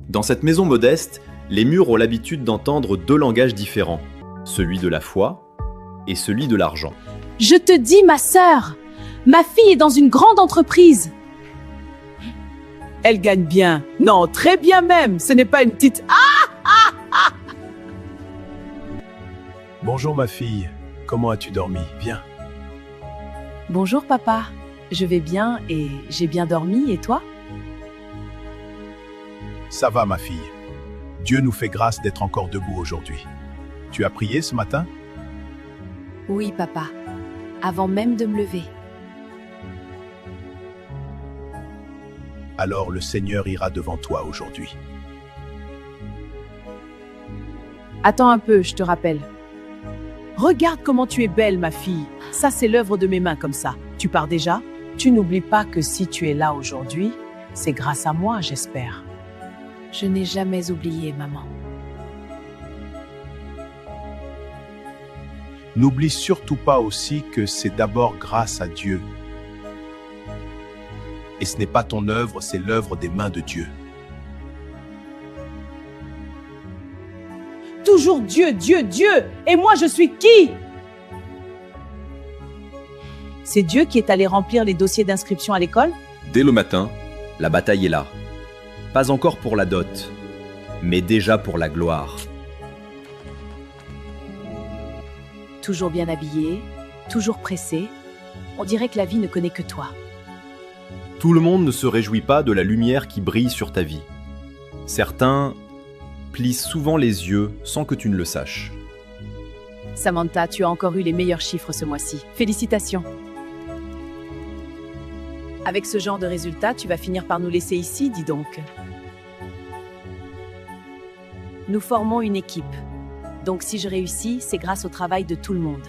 Dans cette maison modeste, les murs ont l'habitude d'entendre deux langages différents, celui de la foi et celui de l'argent. Je te dis, ma sœur, ma fille est dans une grande entreprise. Elle gagne bien. Non, très bien même. Ce n'est pas une petite... Bonjour ma fille, comment as-tu dormi? Viens. Bonjour papa, je vais bien et j'ai bien dormi, et toi? Ça va ma fille. Dieu nous fait grâce d'être encore debout aujourd'hui. Tu as prié ce matin? Oui papa, avant même de me lever. Alors le Seigneur ira devant toi aujourd'hui. Attends un peu, je te rappelle. Regarde comment tu es belle, ma fille. Ça, c'est l'œuvre de mes mains comme ça. Tu pars déjà? Tu n'oublies pas que si tu es là aujourd'hui, c'est grâce à moi, j'espère. Je n'ai jamais oublié, maman. N'oublie surtout pas aussi que c'est d'abord grâce à Dieu. Et ce n'est pas ton œuvre, c'est l'œuvre des mains de Dieu. Toujours Dieu, Dieu, Dieu. Et moi, je suis qui? C'est Dieu qui est allé remplir les dossiers d'inscription à l'école? Dès le matin, la bataille est là. Pas encore pour la dot, mais déjà pour la gloire. Toujours bien habillé, toujours pressé. On dirait que la vie ne connaît que toi. Tout le monde ne se réjouit pas de la lumière qui brille sur ta vie. Certains plissent souvent les yeux sans que tu ne le saches. Samantha, tu as encore eu les meilleurs chiffres ce mois-ci. Félicitations. Avec ce genre de résultats, tu vas finir par nous laisser ici, dis donc. Nous formons une équipe. Donc si je réussis, c'est grâce au travail de tout le monde.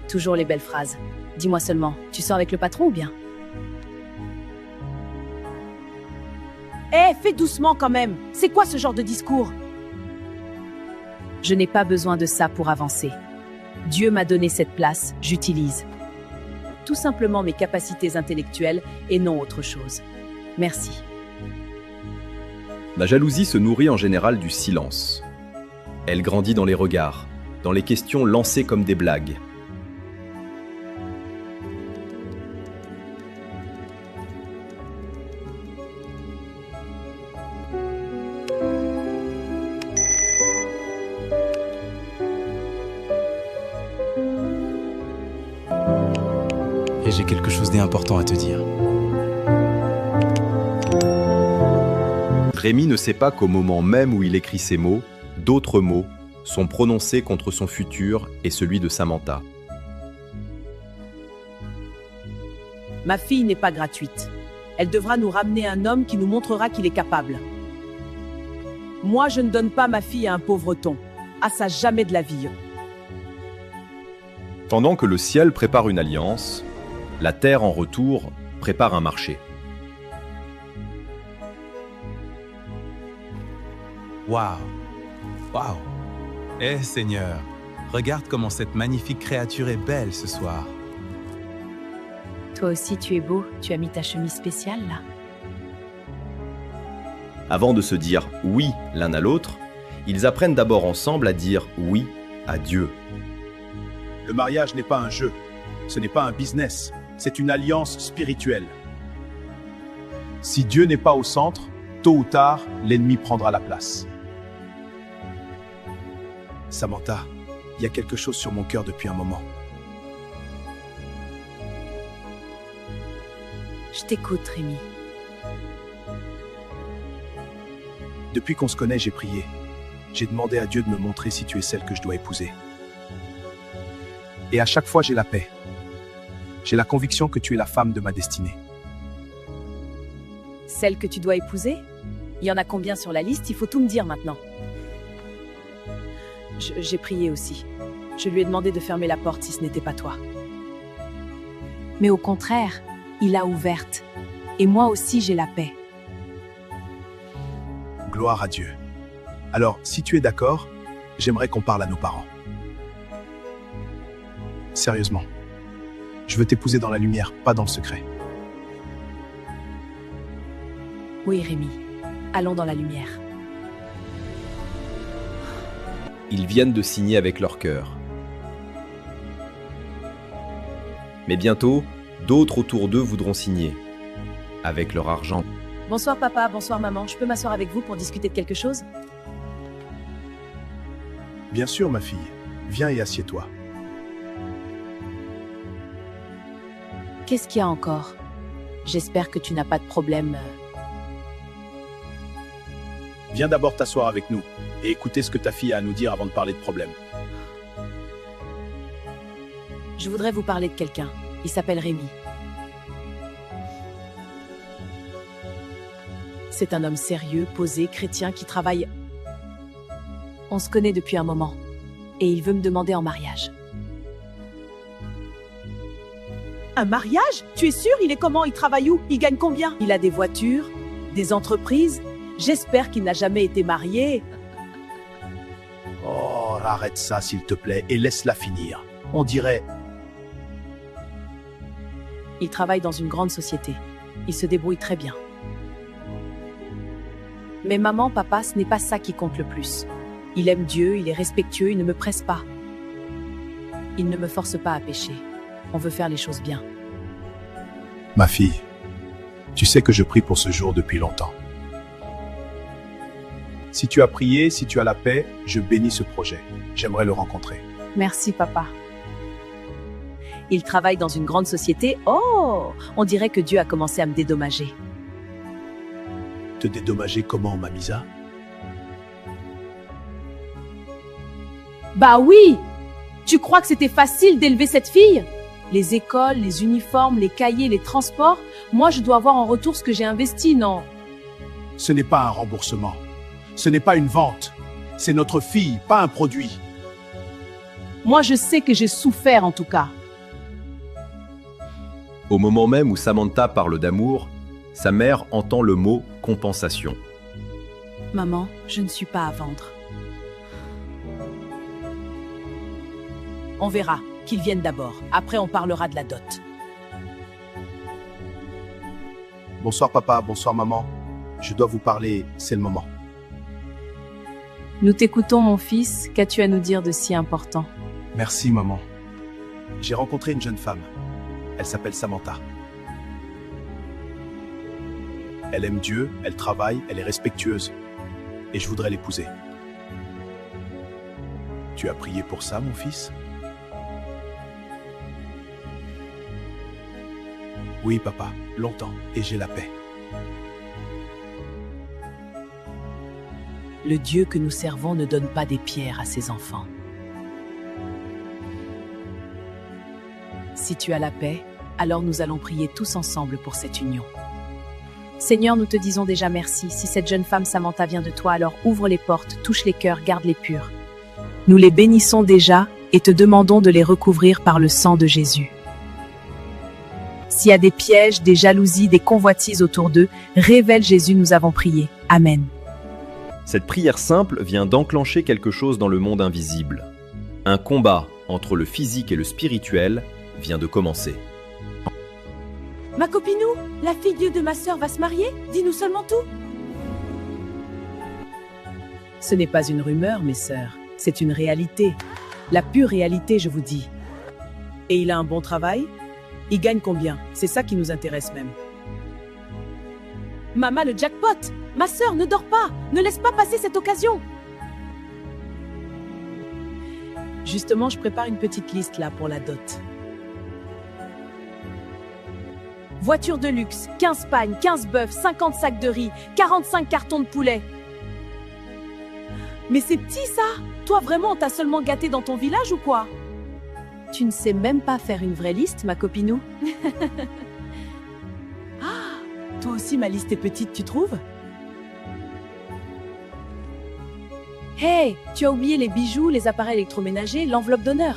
Toujours les belles phrases. Dis-moi seulement, tu sors avec le patron ou bien? Fais doucement quand même. C'est quoi ce genre de discours? Je n'ai pas besoin de ça pour avancer. Dieu m'a donné cette place, j'utilise. Tout simplement mes capacités intellectuelles et non autre chose. Merci. La jalousie se nourrit en général du silence. Elle grandit dans les regards, dans les questions lancées comme des blagues. Et j'ai quelque chose d'important à te dire. Rémi ne sait pas qu'au moment même où il écrit ces mots, d'autres mots sont prononcés contre son futur et celui de Samantha. Ma fille n'est pas gratuite. Elle devra nous ramener un homme qui nous montrera qu'il est capable. Moi, je ne donne pas ma fille à un pauvreton. À ça, jamais de la vie. Pendant que le ciel prépare une alliance, la terre en retour prépare un marché. Waouh! Waouh! Eh Seigneur, regarde comment cette magnifique créature est belle ce soir. Toi aussi tu es beau, tu as mis ta chemise spéciale là. Avant de se dire oui l'un à l'autre, ils apprennent d'abord ensemble à dire oui à Dieu. Le mariage n'est pas un jeu, ce n'est pas un business, c'est une alliance spirituelle. Si Dieu n'est pas au centre, tôt ou tard, l'ennemi prendra la place. Samantha, il y a quelque chose sur mon cœur depuis un moment. Je t'écoute, Rémi. Depuis qu'on se connaît, j'ai prié. J'ai demandé à Dieu de me montrer si tu es celle que je dois épouser. Et à chaque fois, j'ai la paix. J'ai la conviction que tu es la femme de ma destinée. Celle que tu dois épouser? Il y en a combien sur la liste? Il faut tout me dire maintenant. J'ai prié aussi. Je lui ai demandé de fermer la porte si ce n'était pas toi. Mais au contraire, il l'a ouverte. Et moi aussi, j'ai la paix. Gloire à Dieu. Alors, si tu es d'accord, j'aimerais qu'on parle à nos parents. Sérieusement. Je veux t'épouser dans la lumière, pas dans le secret. Oui, Rémi. Allons dans la lumière. Ils viennent de signer avec leur cœur. Mais bientôt, d'autres autour d'eux voudront signer, avec leur argent. Bonsoir papa, bonsoir maman. Je peux m'asseoir avec vous pour discuter de quelque chose? Bien sûr, ma fille. Viens et assieds-toi. Qu'est-ce qu'il y a encore? J'espère que tu n'as pas de problème. Viens d'abord t'asseoir avec nous et écouter ce que ta fille a à nous dire avant de parler de problème. Je voudrais vous parler de quelqu'un. Il s'appelle Rémi. C'est un homme sérieux, posé, chrétien qui travaille. On se connaît depuis un moment. Et il veut me demander en mariage. Un mariage? Tu es sûr? Il est comment? Il travaille où? Il gagne combien? Il a des voitures, des entreprises. J'espère qu'il n'a jamais été marié. Oh, arrête ça, s'il te plaît, et laisse-la finir. On dirait... Il travaille dans une grande société. Il se débrouille très bien. Mais maman, papa, ce n'est pas ça qui compte le plus. Il aime Dieu, il est respectueux, il ne me presse pas. Il ne me force pas à pécher. On veut faire les choses bien. Ma fille, tu sais que je prie pour ce jour depuis longtemps. Si tu as prié, si tu as la paix, je bénis ce projet. J'aimerais le rencontrer. Merci, papa. Il travaille dans une grande société. Oh, on dirait que Dieu a commencé à me dédommager. Te dédommager comment, Mamisa? Bah oui! Tu crois que c'était facile d'élever cette fille? Les écoles, les uniformes, les cahiers, les transports, moi je dois avoir en retour ce que j'ai investi, non? Ce n'est pas un remboursement. Ce n'est pas une vente. C'est notre fille, pas un produit. Moi je sais que j'ai souffert en tout cas. Au moment même où Samantha parle d'amour, sa mère entend le mot « compensation ». Maman, je ne suis pas à vendre. On verra, qu'ils viennent d'abord. Après on parlera de la dot. Bonsoir papa, bonsoir maman. Je dois vous parler, c'est le moment. Nous t'écoutons, mon fils. Qu'as-tu à nous dire de si important? Merci maman. J'ai rencontré une jeune femme. Elle s'appelle Samantha. Elle aime Dieu, elle travaille, elle est respectueuse. Et je voudrais l'épouser. Tu as prié pour ça, mon fils? Oui, papa, longtemps, et j'ai la paix. Le Dieu que nous servons ne donne pas des pierres à ses enfants. Si tu as la paix, alors nous allons prier tous ensemble pour cette union. Seigneur, nous te disons déjà merci. Si cette jeune femme Samantha vient de toi, alors ouvre les portes, touche les cœurs, garde-les purs. Nous les bénissons déjà et te demandons de les recouvrir par le sang de Jésus. S'il y a des pièges, des jalousies, des convoitises autour d'eux, révèle Jésus, nous avons prié. Amen. Cette prière simple vient d'enclencher quelque chose dans le monde invisible. Un combat entre le physique et le spirituel vient de commencer. Ma copinou, la fille de ma sœur va se marier? Dis-nous seulement tout. Ce n'est pas une rumeur, mes sœurs. C'est une réalité. La pure réalité, je vous dis. Et il a un bon travail? Il gagne combien? C'est ça qui nous intéresse même. Maman, le jackpot! Ma sœur, ne dors pas! Ne laisse pas passer cette occasion! Justement, je prépare une petite liste là pour la dot. Voiture de luxe, 15 pagnes, 15 bœufs, 50 sacs de riz, 45 cartons de poulet. Mais c'est petit ça! Toi vraiment, t'as seulement gâté dans ton village ou quoi? Tu ne sais même pas faire une vraie liste, ma copinou? Ah, toi aussi ma liste est petite, tu trouves? Hey, tu as oublié les bijoux, les appareils électroménagers, l'enveloppe d'honneur.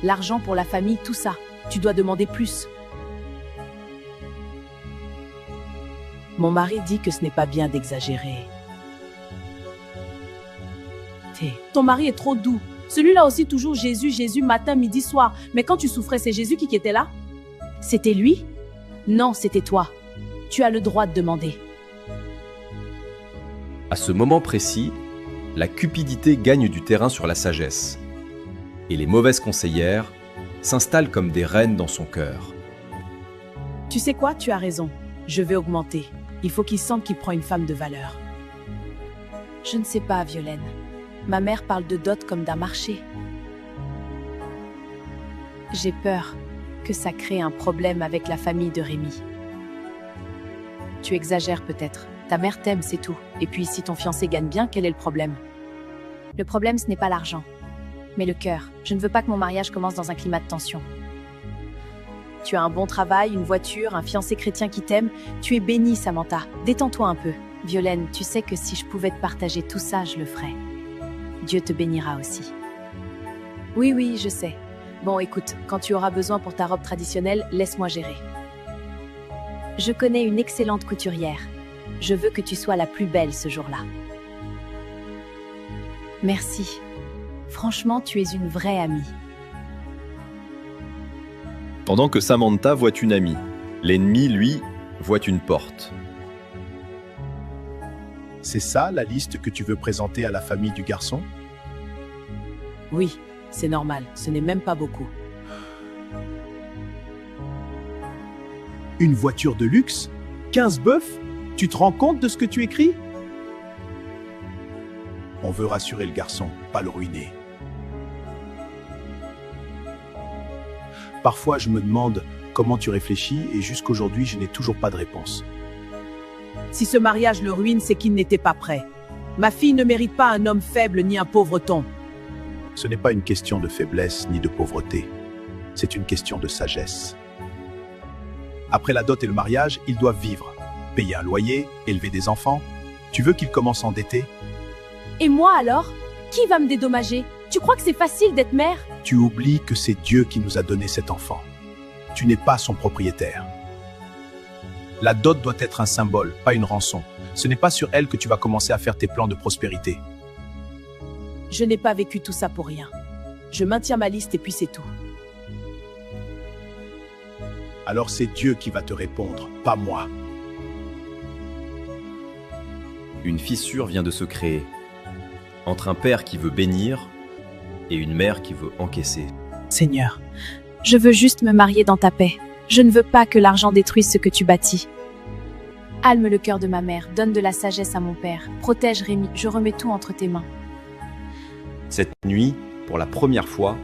L'argent pour la famille, tout ça. Tu dois demander plus. Mon mari dit que ce n'est pas bien d'exagérer. Ton mari est trop doux. Celui-là aussi toujours Jésus, Jésus, matin, midi, soir. Mais quand tu souffrais, c'est Jésus qui était là? C'était lui? Non, c'était toi. Tu as le droit de demander. À ce moment précis, la cupidité gagne du terrain sur la sagesse, et les mauvaises conseillères s'installent comme des reines dans son cœur. Tu sais quoi, tu as raison. Je vais augmenter. Il faut qu'il sente qu'il prend une femme de valeur. Je ne sais pas, Violaine. Ma mère parle de dot comme d'un marché. J'ai peur que ça crée un problème avec la famille de Rémi. Tu exagères peut-être. Ta mère t'aime, c'est tout. Et puis, si ton fiancé gagne bien, quel est le problème? Le problème, ce n'est pas l'argent, mais le cœur. Je ne veux pas que mon mariage commence dans un climat de tension. Tu as un bon travail, une voiture, un fiancé chrétien qui t'aime. Tu es bénie, Samantha. Détends-toi un peu. Violaine, tu sais que si je pouvais te partager tout ça, je le ferais. Dieu te bénira aussi. Oui, je sais. Bon, écoute, quand tu auras besoin pour ta robe traditionnelle, laisse-moi gérer. Je connais une excellente couturière. Je veux que tu sois la plus belle ce jour-là. Merci. Franchement, tu es une vraie amie. Pendant que Samantha voit une amie, l'ennemi, lui, voit une porte. C'est ça la liste que tu veux présenter à la famille du garçon? Oui, c'est normal. Ce n'est même pas beaucoup. Une voiture de luxe? 15 bœufs? Tu te rends compte de ce que tu écris? On veut rassurer le garçon, pas le ruiner. Parfois, je me demande comment tu réfléchis et jusqu'aujourd'hui, je n'ai toujours pas de réponse. Si ce mariage le ruine, c'est qu'il n'était pas prêt. Ma fille ne mérite pas un homme faible ni un pauvreton. Ce n'est pas une question de faiblesse ni de pauvreté. C'est une question de sagesse. Après la dot et le mariage, ils doivent vivre. Payer un loyer, élever des enfants. Tu veux qu'ils commencent endettés? Et moi alors? Qui va me dédommager? Tu crois que c'est facile d'être mère? Tu oublies que c'est Dieu qui nous a donné cet enfant. Tu n'es pas son propriétaire. La dot doit être un symbole, pas une rançon. Ce n'est pas sur elle que tu vas commencer à faire tes plans de prospérité. Je n'ai pas vécu tout ça pour rien. Je maintiens ma liste et puis c'est tout. Alors c'est Dieu qui va te répondre, pas moi. Une fissure vient de se créer, entre un père qui veut bénir et une mère qui veut encaisser. Seigneur, Je veux juste me marier dans ta paix. Je ne veux pas que l'argent détruise ce que tu bâtis. Calme le cœur de ma mère, donne de la sagesse à mon père. Protège Rémi, je remets tout entre tes mains. Cette nuit, pour la première fois,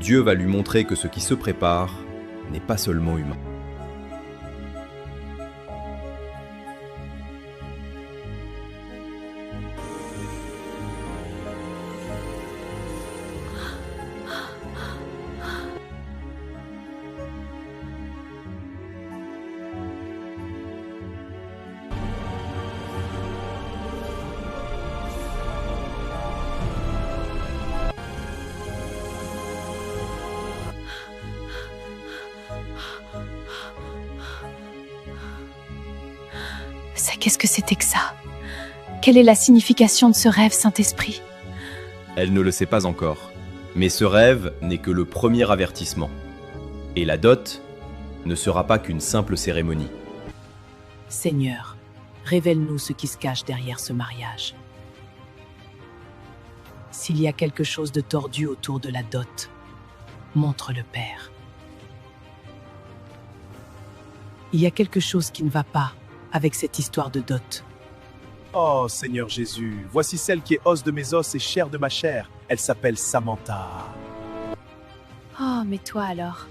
Dieu va lui montrer que ce qui se prépare n'est pas seulement humain. Qu'est-ce que c'était que ça? Quelle est la signification de ce rêve, Saint-Esprit? Elle ne le sait pas encore, mais ce rêve n'est que le premier avertissement. Et la dot ne sera pas qu'une simple cérémonie. Seigneur, révèle-nous ce qui se cache derrière ce mariage. S'il y a quelque chose de tordu autour de la dot, montre-le, Père. Il y a quelque chose qui ne va pas avec cette histoire de dot. Oh Seigneur Jésus, voici celle qui est os de mes os et chair de ma chair. Elle s'appelle Samantha. Oh, mais toi alors,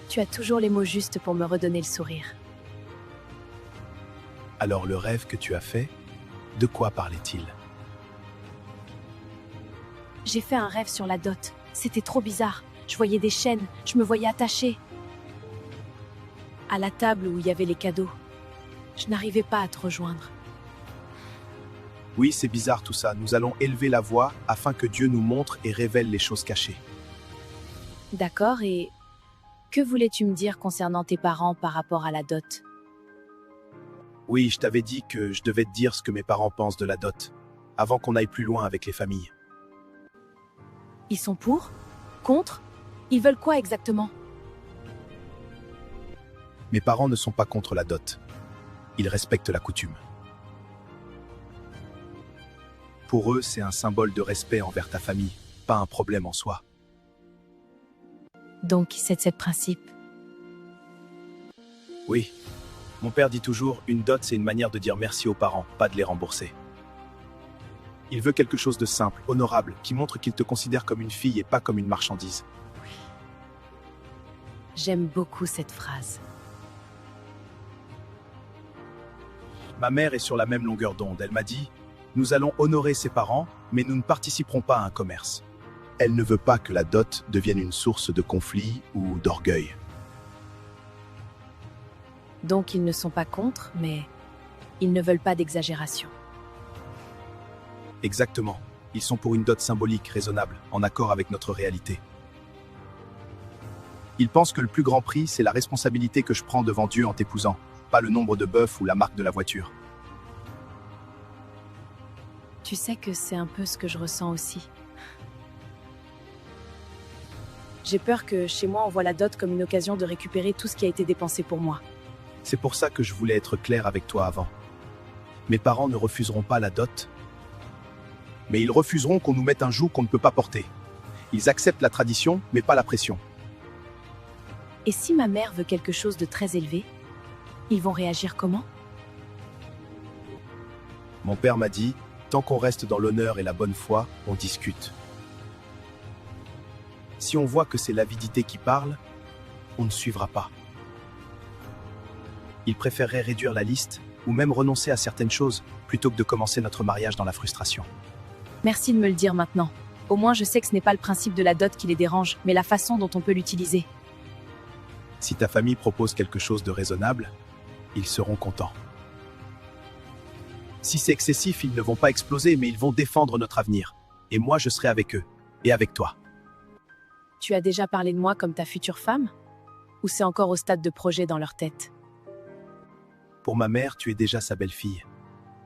tu as toujours les mots justes pour me redonner le sourire. Alors le rêve que tu as fait, de quoi parlait-il? J'ai fait un rêve sur la dot. C'était trop bizarre. Je voyais des chaînes, je me voyais attachée à la table où il y avait les cadeaux. Je n'arrivais pas à te rejoindre. Oui, c'est bizarre tout ça. Nous allons élever la voix afin que Dieu nous montre et révèle les choses cachées. D'accord, et que voulais-tu me dire concernant tes parents par rapport à la dot? Oui, je t'avais dit que je devais te dire ce que mes parents pensent de la dot, avant qu'on aille plus loin avec les familles. Ils sont pour? Contre? Ils veulent quoi exactement? Mes parents ne sont pas contre la dot. Ils respectent la coutume. Pour eux, c'est un symbole de respect envers ta famille, pas un problème en soi. Donc, c'est le principe. Oui. Mon père dit toujours, une dot, c'est une manière de dire merci aux parents, pas de les rembourser. Il veut quelque chose de simple, honorable, qui montre qu'il te considère comme une fille et pas comme une marchandise. J'aime beaucoup cette phrase. Ma mère est sur la même longueur d'onde. Elle m'a dit, nous allons honorer ses parents, mais nous ne participerons pas à un commerce. Elle ne veut pas que la dot devienne une source de conflit ou d'orgueil. Donc, ils ne sont pas contre, mais ils ne veulent pas d'exagération. Exactement. Ils sont pour une dot symbolique, raisonnable, en accord avec notre réalité. Ils pensent que le plus grand prix, c'est la responsabilité que je prends devant Dieu en t'épousant, pas le nombre de bœufs ou la marque de la voiture. Tu sais que c'est un peu ce que je ressens aussi. J'ai peur que chez moi, on voit la dot comme une occasion de récupérer tout ce qui a été dépensé pour moi. C'est pour ça que je voulais être clair avec toi avant. Mes parents ne refuseront pas la dot, mais ils refuseront qu'on nous mette un joug qu'on ne peut pas porter. Ils acceptent la tradition, mais pas la pression. Et si ma mère veut quelque chose de très élevé, ils vont réagir comment? Mon père m'a dit, tant qu'on reste dans l'honneur et la bonne foi, on discute. Si on voit que c'est l'avidité qui parle, on ne suivra pas. Il préférerait réduire la liste, ou même renoncer à certaines choses, plutôt que de commencer notre mariage dans la frustration. Merci de me le dire maintenant. Au moins, je sais que ce n'est pas le principe de la dot qui les dérange, mais la façon dont on peut l'utiliser. Si ta famille propose quelque chose de raisonnable, ils seront contents. Si c'est excessif, ils ne vont pas exploser, mais ils vont défendre notre avenir. Et moi, je serai avec eux, et avec toi. Tu as déjà parlé de moi comme ta future femme? Ou c'est encore au stade de projet dans leur tête? Pour ma mère, tu es déjà sa belle-fille.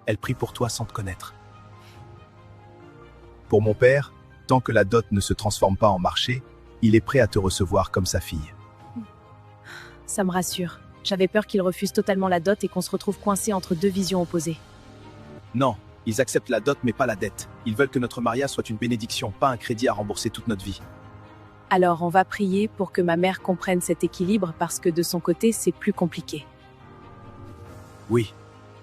Elle prie pour toi sans te connaître. Pour mon père, tant que la dot ne se transforme pas en marché, il est prêt à te recevoir comme sa fille. Ça me rassure. J'avais peur qu'ils refusent totalement la dot et qu'on se retrouve coincé entre deux visions opposées. Non, ils acceptent la dot mais pas la dette. Ils veulent que notre mariage soit une bénédiction, pas un crédit à rembourser toute notre vie. Alors on va prier pour que ma mère comprenne cet équilibre parce que de son côté, c'est plus compliqué. Oui,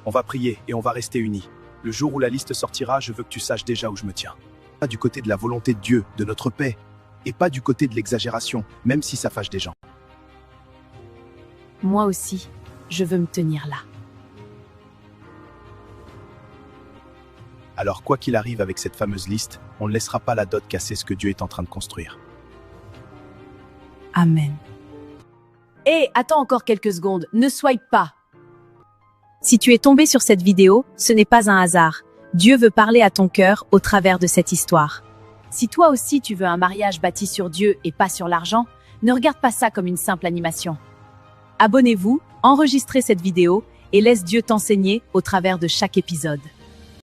on va prier et on va rester unis. Le jour où la liste sortira, je veux que tu saches déjà où je me tiens. Pas du côté de la volonté de Dieu, de notre paix, et pas du côté de l'exagération, même si ça fâche des gens. Moi aussi, je veux me tenir là. Alors quoi qu'il arrive avec cette fameuse liste, on ne laissera pas la dot casser ce que Dieu est en train de construire. Amen. Hé, attends encore quelques secondes, ne swipe pas. Si tu es tombé sur cette vidéo, ce n'est pas un hasard. Dieu veut parler à ton cœur au travers de cette histoire. Si toi aussi tu veux un mariage bâti sur Dieu et pas sur l'argent, ne regarde pas ça comme une simple animation. Abonnez-vous, enregistrez cette vidéo et laisse Dieu t'enseigner au travers de chaque épisode.